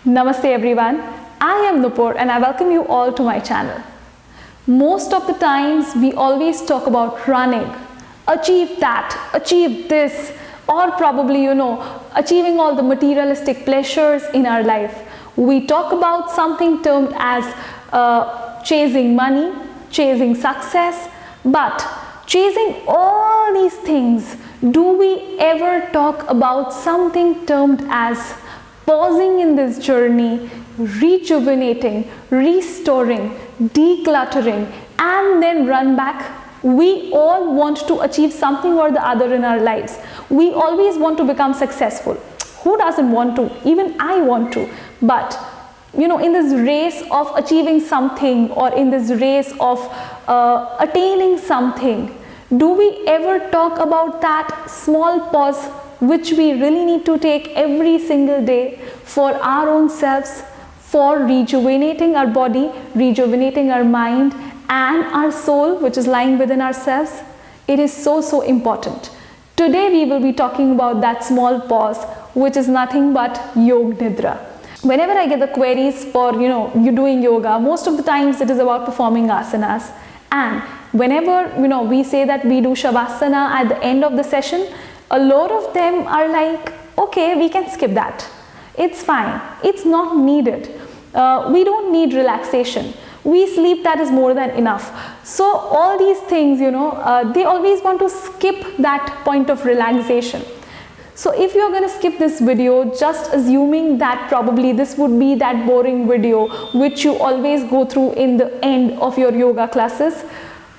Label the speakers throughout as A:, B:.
A: Namaste everyone, I am Nupur and I welcome you all to my channel. Most of the times we always talk about running, achieve that, achieve this, or probably achieving all the materialistic pleasures in our life. We talk about something termed as chasing money, chasing success, but chasing all these things, do we ever talk about something termed as pausing in this journey, rejuvenating, restoring, decluttering, and then run back? We all want to achieve something or the other in our lives. We always want to become successful. Who doesn't want to? Even I want to. But in this race of achieving something, or in this race of attaining something, do we ever talk about that small pause which we really need to take every single day for our own selves, for rejuvenating our body, rejuvenating our mind and our soul, which is lying within ourselves? It is so important. Today we will be talking about that small pause, which is nothing but Yog Nidra. Whenever I get the queries for you doing yoga, most of the times it is about performing asanas, and whenever we say that we do shavasana at the end of the session, a lot of them are like, okay, we can skip that, it's fine, it's not needed, we don't need relaxation, we sleep, that is more than enough. So all these things, they always want to skip that point of relaxation. So if you're going to skip this video, just assuming that probably this would be that boring video which you always go through in the end of your yoga classes,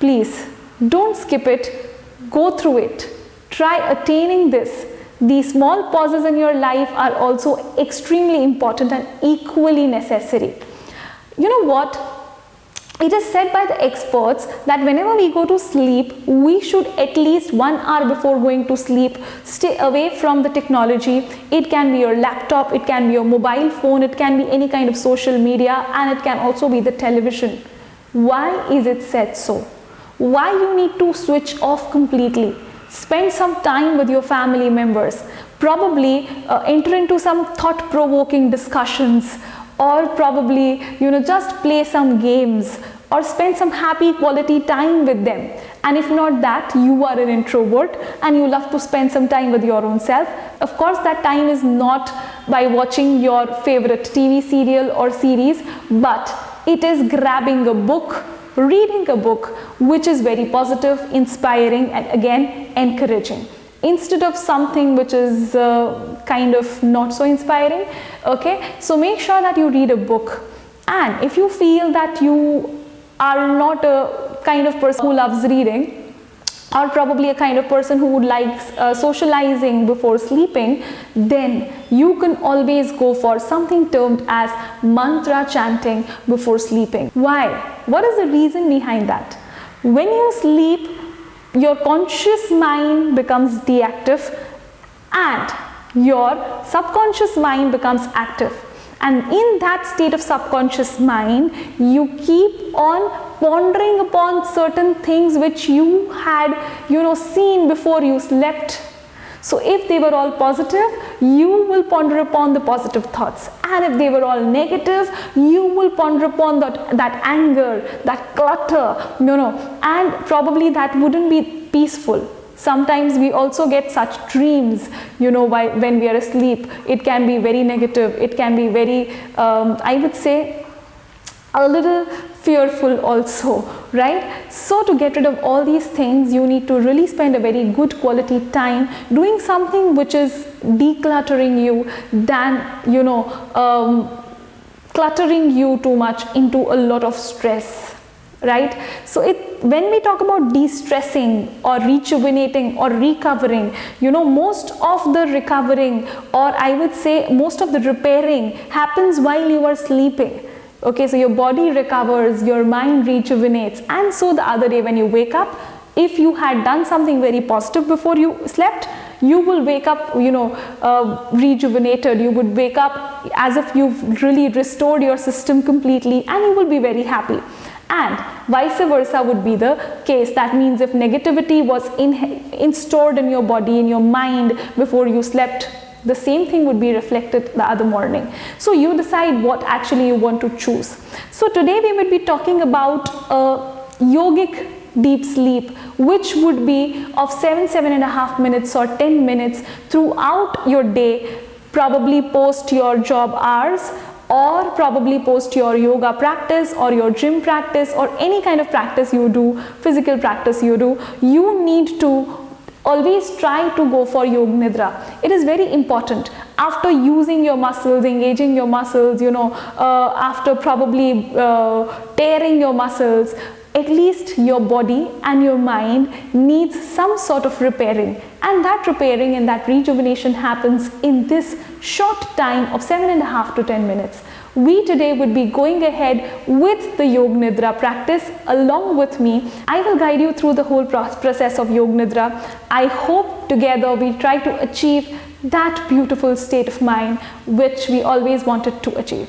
A: please don't skip it, go through it, try attaining this. These small pauses in your life are also extremely important and equally necessary. You know what? It is said by the experts that whenever we go to sleep, we should at least 1 hour before going to sleep stay away from the technology. It can be your laptop, it can be your mobile phone, it can be any kind of social media, and it can also be the television. Why is it said so? Why you need to switch off completely? Spend some time with your family members, probably enter into some thought-provoking discussions, or probably just play some games or spend some happy quality time with them. And if not that, you are an introvert and you love to spend some time with your own self, of course that time is not by watching your favorite TV serial or series, but it is grabbing a book, reading a book which is very positive, inspiring, and again encouraging, instead of something which is kind of not so inspiring. Okay, so make sure that you read a book. And if you feel that you are not a kind of person who loves reading, or probably a kind of person who would like socializing before sleeping, then you can always go for something termed as mantra chanting before sleeping. Why? What is the reason behind that? When you sleep, your conscious mind becomes deactive and your subconscious mind becomes active. And in that state of subconscious mind, you keep on pondering upon certain things which you had seen before you slept. So if they were all positive, you will ponder upon the positive thoughts, and if they were all negative, you will ponder upon that anger, that clutter, and probably that wouldn't be peaceful. Sometimes we also get such dreams, when we are asleep. It can be very negative, it can be very, I would say, a little fearful also, right? So to get rid of all these things, you need to really spend a very good quality time doing something which is decluttering you than, cluttering you too much into a lot of stress, right? So when we talk about de-stressing or rejuvenating or recovering, most of the recovering, or I would say most of the repairing, happens while you are sleeping. Okay, so your body recovers, your mind rejuvenates, and so the other day when you wake up, if you had done something very positive before you slept, you will wake up rejuvenated. You would wake up as if you've really restored your system completely, and you will be very happy. And vice versa would be the case. That means if negativity was stored in your body, in your mind before you slept, the same thing would be reflected the other morning. So you decide what actually you want to choose. So today we will be talking about yogic deep sleep, which would be of 7.5 minutes or 10 minutes throughout your day, probably post your job hours, or probably post your yoga practice or your gym practice or any kind of practice you do, physical practice you do. You need to always try to go for Yog Nidra. It is very important. After using your muscles, engaging your muscles, after probably tearing your muscles, at least your body and your mind needs some sort of repairing, and that repairing and that rejuvenation happens in this short time of 7.5 to 10 minutes. We today would be going ahead with the Yog Nidra practice along with me. I will guide you through the whole process of Yog Nidra. I hope together we try to achieve that beautiful state of mind which we always wanted to achieve.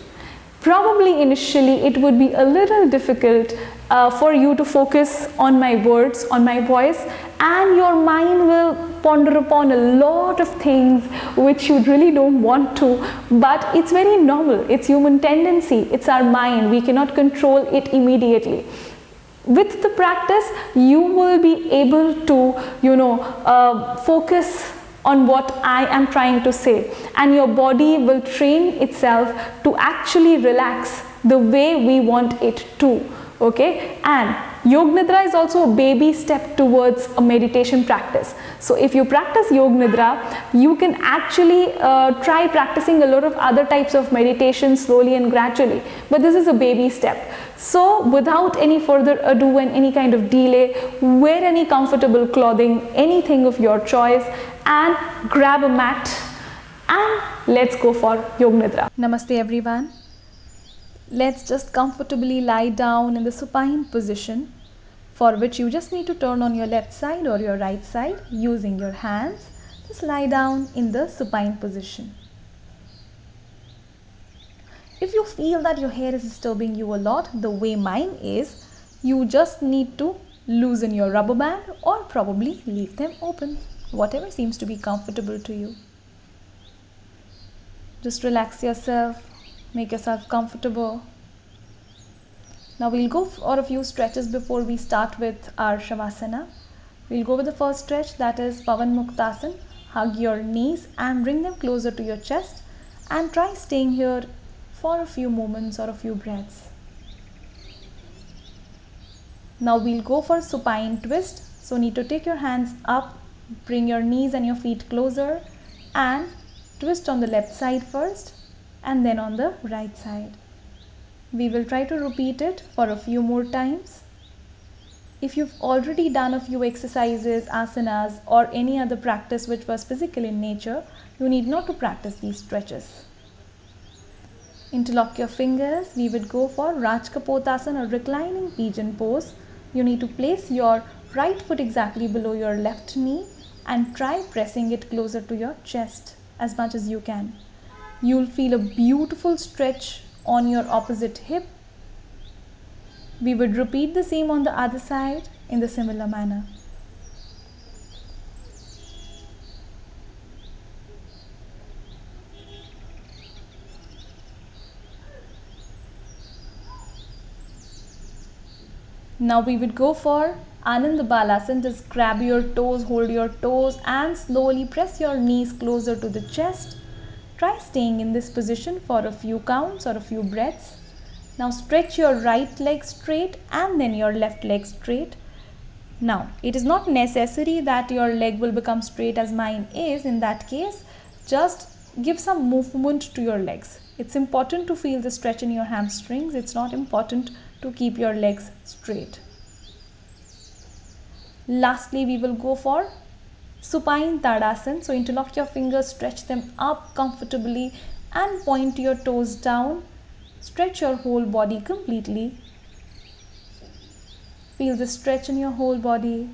A: Probably initially it would be a little difficult for you to focus on my words, on my voice, and your mind will ponder upon a lot of things which you really don't want to, but it's very normal. It's human tendency. It's our mind. We cannot control it immediately. With the practice, you will be able to, focus on what I am trying to say, and your body will train itself to actually relax the way we want it to. Okay, and Yog Nidra is also a baby step towards a meditation practice. So if you practice Yog Nidra, you can actually try practicing a lot of other types of meditation slowly and gradually, but this is a baby step. So without any further ado and any kind of delay, wear any comfortable clothing, anything of your choice, and grab a mat and let's go for Yog Nidra. Namaste everyone. Let's just comfortably lie down in the supine position, for which you just need to turn on your left side or your right side using your hands. Just lie down in the supine position. If you feel that your hair is disturbing you a lot, the way mine is, you just need to loosen your rubber band or probably leave them open, whatever seems to be comfortable to you. Just relax yourself. Make yourself comfortable. Now we'll go for a few stretches before we start with our Shavasana. We'll go with the first stretch, that is Pavan Muktasana. Hug your knees and bring them closer to your chest and try staying here for a few moments or a few breaths. Now we'll go for supine twist. So need to take your hands up, bring your knees and your feet closer and twist on the left side first and then on the right side. We will try to repeat it for a few more times. If you've already done a few exercises, asanas or any other practice which was physical in nature, you need not to practice these stretches. Interlock your fingers. We would go for Rajkapotasana or reclining pigeon pose. You need to place your right foot exactly below your left knee and try pressing it closer to your chest as much as you can. You'll feel a beautiful stretch on your opposite hip. We would repeat the same on the other side in the similar manner. Now we would go for Ananda Balasana. Just grab your toes, hold your toes and slowly press your knees closer to the chest. Try staying in this position for a few counts or a few breaths. Now stretch your right leg straight and then your left leg straight. Now it is not necessary that your leg will become straight as mine is. In that case, just give some movement to your legs. It's important to feel the stretch in your hamstrings. It's not important to keep your legs straight. Lastly, we will go for Supine Tadasana. So interlock your fingers, stretch them up comfortably and point your toes down. Stretch your whole body completely. Feel the stretch in your whole body.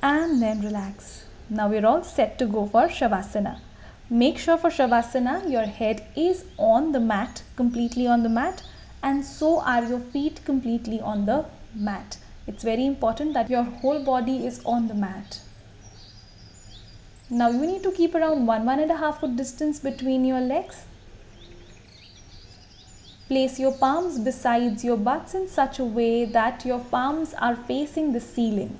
A: And then relax. Now we're all set to go for Shavasana. Make sure for Shavasana your head is on the mat, completely on the mat, and so are your feet completely on the mat. It's very important that your whole body is on the mat. Now you need to keep around 1.5 foot distance between your legs. Place your palms beside your butts in such a way that your palms are facing the ceiling.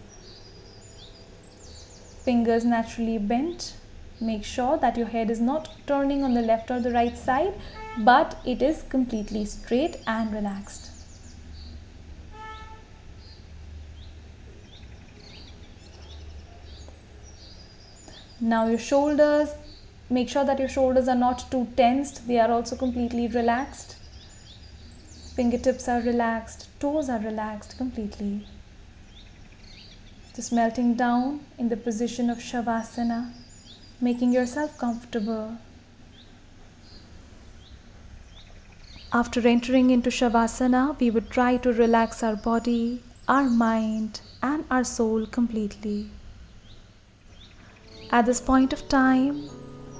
A: Fingers naturally bent. Make sure that your head is not turning on the left or the right side, but it is completely straight and relaxed. Now your shoulders, make sure that your shoulders are not too tensed, they are also completely relaxed. Fingertips are relaxed, toes are relaxed completely. Just melting down in the position of Shavasana, making yourself comfortable. After entering into Shavasana, we would try to relax our body, our mind, and our soul completely. At this point of time,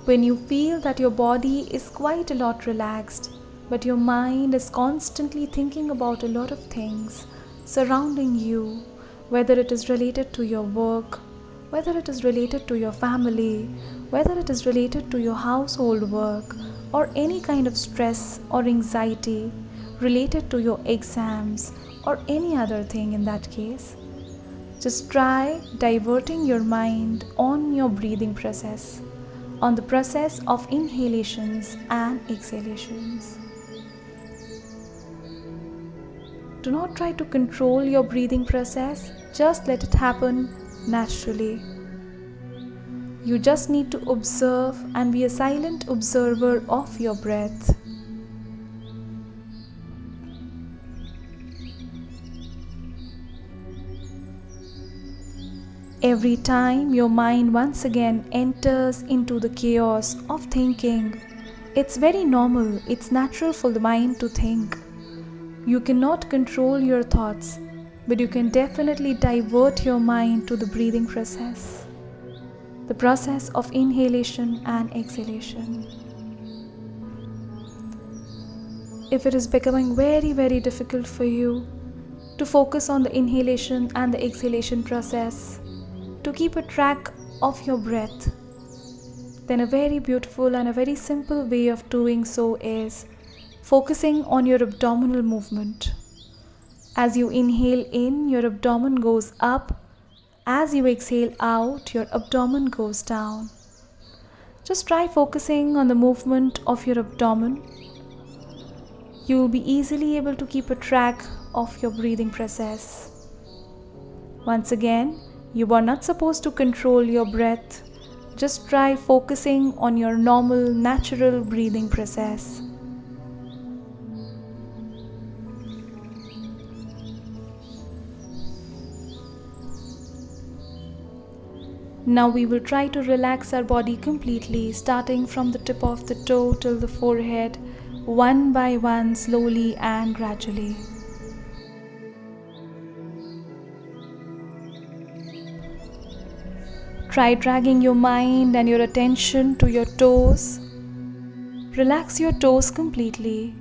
A: when you feel that your body is quite a lot relaxed, but your mind is constantly thinking about a lot of things surrounding you, whether it is related to your work, whether it is related to your family, whether it is related to your household work, or any kind of stress or anxiety related to your exams or any other thing in that case, just try diverting your mind on your breathing process, on the process of inhalations and exhalations. Do not try to control your breathing process, just let it happen naturally. You just need to observe and be a silent observer of your breath. Every time your mind once again enters into the chaos of thinking, it's very normal, it's natural for the mind to think. You cannot control your thoughts, but you can definitely divert your mind to the breathing process, the process of inhalation and exhalation. If it is becoming very difficult for you to focus on the inhalation and the exhalation process, to keep a track of your breath, then a very beautiful and a very simple way of doing so is focusing on your abdominal movement. As you inhale in, your abdomen goes up. As you exhale out, your abdomen goes down. Just try focusing on the movement of your abdomen. You will be easily able to keep a track of your breathing process. Once again, you are not supposed to control your breath. Just try focusing on your normal, natural breathing process. Now we will try to relax our body completely, starting from the tip of the toe till the forehead, one by one, slowly and gradually. Try dragging your mind and your attention to your toes. Relax your toes completely.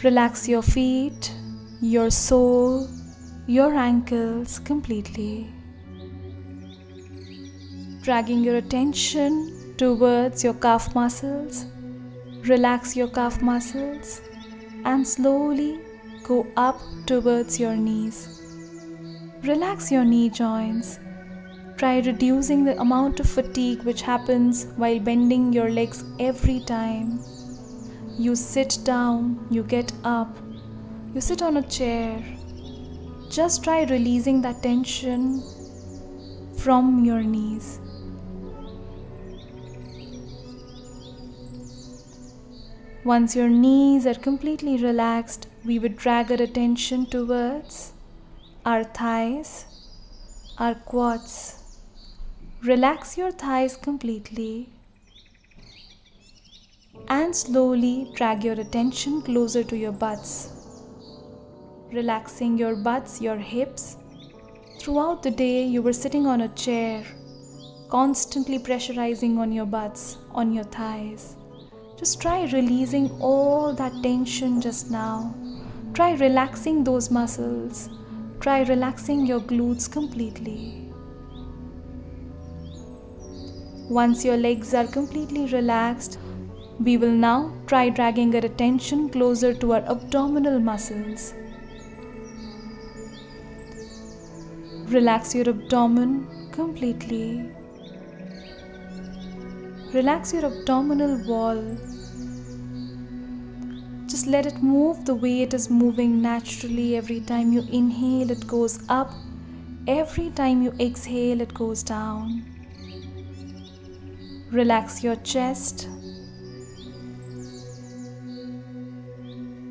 A: Relax your feet, your sole, your ankles completely. Dragging your attention towards your calf muscles. Relax your calf muscles and slowly go up towards your knees. Relax your knee joints. Try reducing the amount of fatigue which happens while bending your legs every time. You sit down, you get up, you sit on a chair. Just try releasing that tension from your knees. Once your knees are completely relaxed, we would drag our attention towards our thighs, our quads. Relax your thighs completely and slowly drag your attention closer to your butts. Relaxing your butts, your hips. Throughout the day, you were sitting on a chair, constantly pressurizing on your butts, on your thighs. Just try releasing all that tension just now. Try relaxing those muscles. Try relaxing your glutes completely. Once your legs are completely relaxed, we will now try dragging our attention closer to our abdominal muscles. Relax your abdomen completely. Relax your abdominal wall. Just let it move the way it is moving naturally. Every time you inhale, it goes up. Every time you exhale, it goes down. Relax your chest.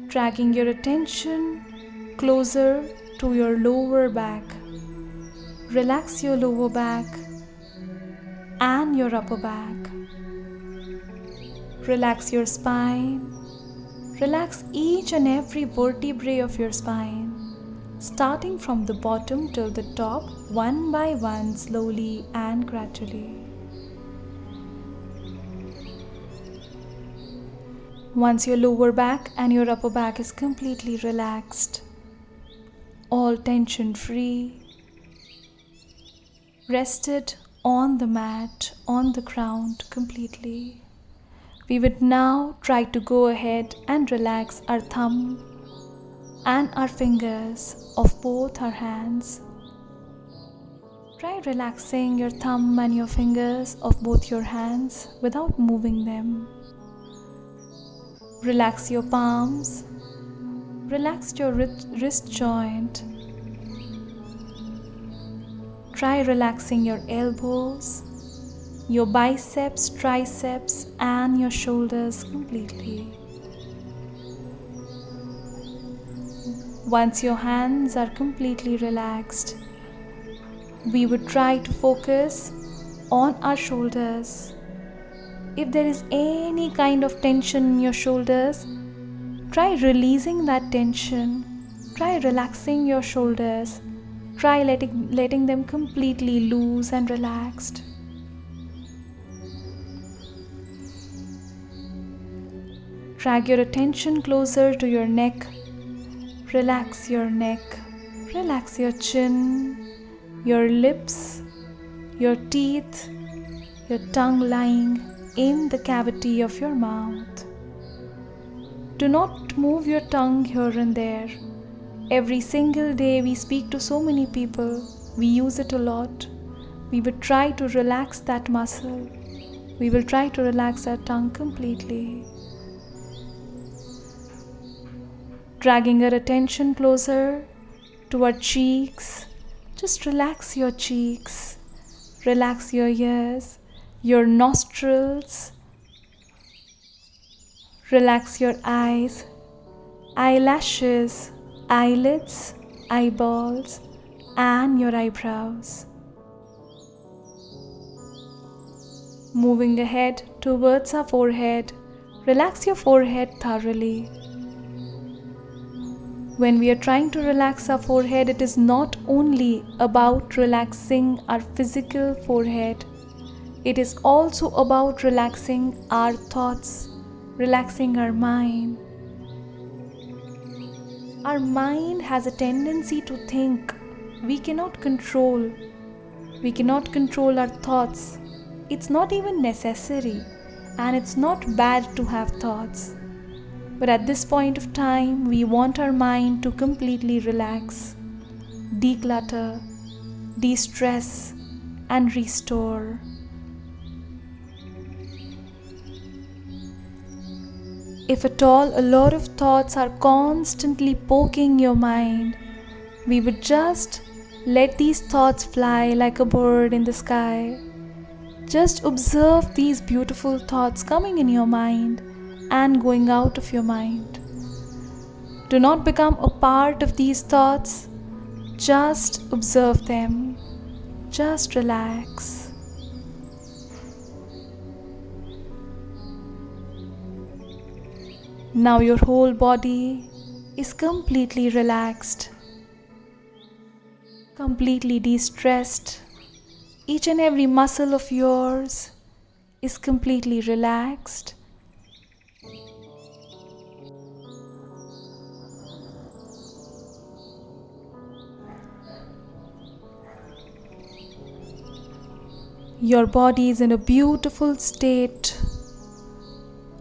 A: Dragging your attention closer to your lower back. Relax your lower back and your upper back. Relax your spine. Relax each and every vertebrae of your spine, starting from the bottom till the top, one by one, slowly and gradually. Once your lower back and your upper back is completely relaxed, all tension free, rested on the mat, on the ground completely, we would now try to go ahead and relax our thumb and our fingers of both our hands. Try relaxing your thumb and your fingers of both your hands without moving them. Relax your palms. Relax your wrist joint. Try relaxing your elbows, your biceps, triceps, and your shoulders completely. Once your hands are completely relaxed, we would try to focus on our shoulders. If there is any kind of tension in your shoulders, try releasing that tension. Try relaxing your shoulders. Try letting them completely loose and relaxed. Drag your attention closer to your neck. Relax your neck. Relax your chin, your lips, your teeth, your tongue lying in the cavity of your mouth. Do not move your tongue here and there. Every single day we speak to so many people. We use it a lot. We would try to relax that muscle. We will try to relax our tongue completely. Dragging our attention closer to our cheeks. Just relax your cheeks. Relax your ears, your nostrils. Relax your eyes, eyelashes, eyelids, eyeballs, and your eyebrows. Moving ahead towards our forehead, relax your forehead thoroughly. When we are trying to relax our forehead, it is not only about relaxing our physical forehead. It is also about relaxing our thoughts, relaxing our mind. Our mind has a tendency to think. We cannot control. We cannot control our thoughts. It's not even necessary, and it's not bad to have thoughts. But at this point of time, we want our mind to completely relax, declutter, de-stress, and restore. If at all a lot of thoughts are constantly poking your mind, we would just let these thoughts fly like a bird in the sky. Just observe these beautiful thoughts coming in your mind and going out of your mind. Do not become a part of these thoughts. Just observe them. Just relax. Now your whole body is completely relaxed, completely de-stressed. Each and every muscle of yours is completely relaxed. Your body is in a beautiful state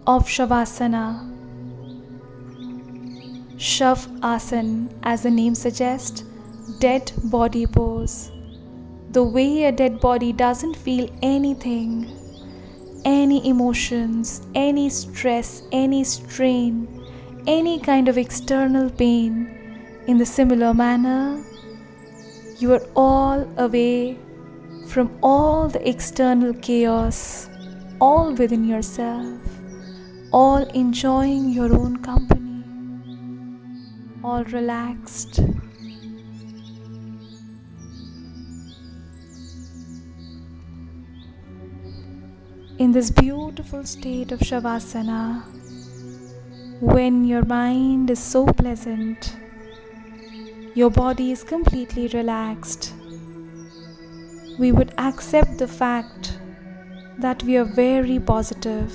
A: of Shavasana. Shav Asana, as the name suggests, dead body pose. The way a dead body doesn't feel anything, any emotions, any stress, any strain, any kind of external pain, in the similar manner, you are all away from all the external chaos, all within yourself, all enjoying your own company, all relaxed. In this beautiful state of Shavasana, when your mind is so pleasant, your body is completely relaxed, we would accept the fact that we are very positive.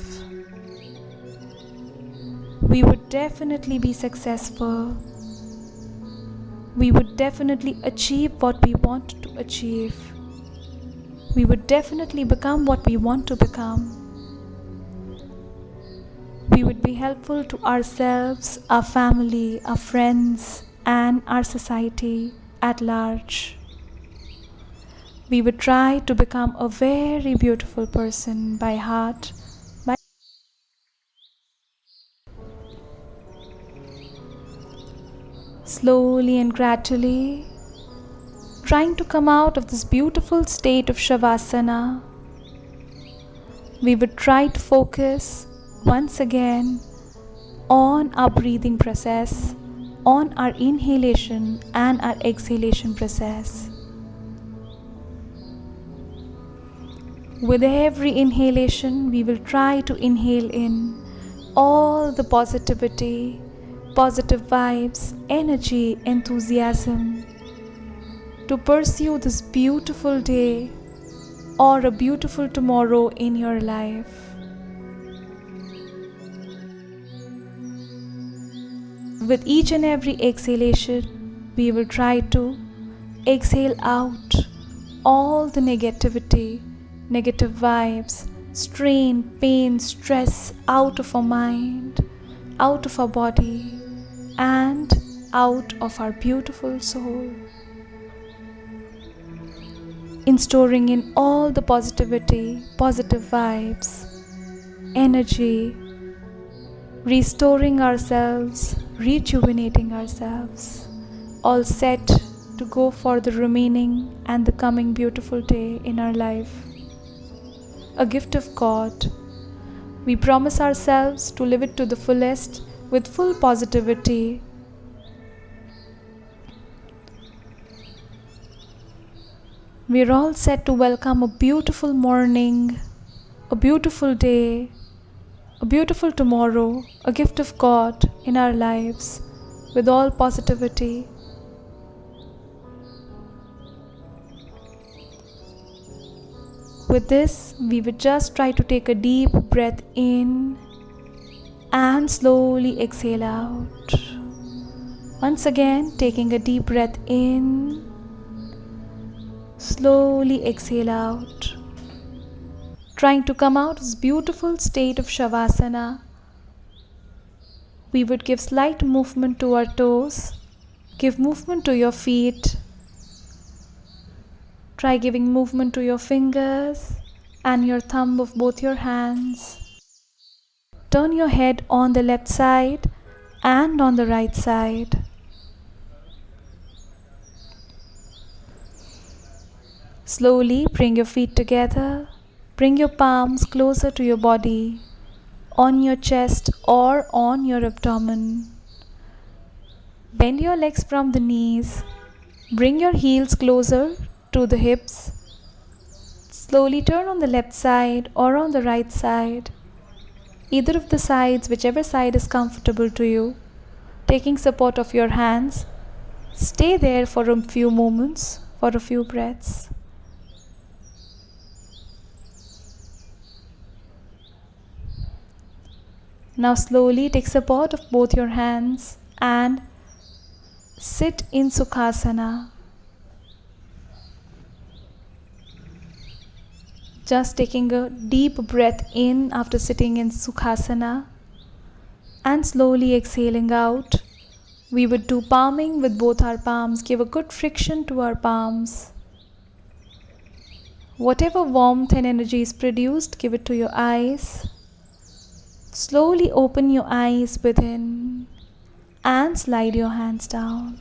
A: We would definitely be successful. We would definitely achieve what we want to achieve. We would definitely become what we want to become. We would be helpful to ourselves, our family, our friends, and our society at large. We would try to become a very beautiful person by heart. Slowly and gradually, trying to come out of this beautiful state of Shavasana, we would try to focus once again on our breathing process, on our inhalation and our exhalation process. With every inhalation, we will try to inhale in all the positivity, positive vibes, energy, enthusiasm to pursue this beautiful day or a beautiful tomorrow in your life. With each and every exhalation, we will try to exhale out all the negativity, negative vibes, strain, pain, stress out of our mind, out of our body, and out of our beautiful soul. Storing in all the positivity, positive vibes, energy, restoring ourselves, rejuvenating ourselves, all set to go for the remaining and the coming beautiful day in our life. A gift of God. We promise ourselves to live it to the fullest with full positivity. We're all set to welcome a beautiful morning, a beautiful day, a beautiful tomorrow, a gift of God in our lives with all positivity. With this, we would just try to take a deep breath in and slowly exhale out. Once again, taking a deep breath in, slowly exhale out. Trying to come out of this beautiful state of Shavasana, we would give slight movement to our toes, give movement to your feet. Try giving movement to your fingers and your thumb of both your hands. Turn your head on the left side and on the right side. Slowly bring your feet together. Bring your palms closer to your body, on your chest or on your abdomen. Bend your legs from the knees. Bring your heels closer to the hips. Slowly turn on the left side or on the right side. Either of the sides, whichever side is comfortable to you. Taking support of your hands. Stay there for a few moments, for a few breaths. Now slowly take support of both your hands and sit in Sukhasana. Just taking a deep breath in after sitting in Sukhasana and slowly exhaling out. We would do palming with both our palms. Give a good friction to our palms. Whatever warmth and energy is produced, give it to your eyes. Slowly open your eyes within and slide your hands down.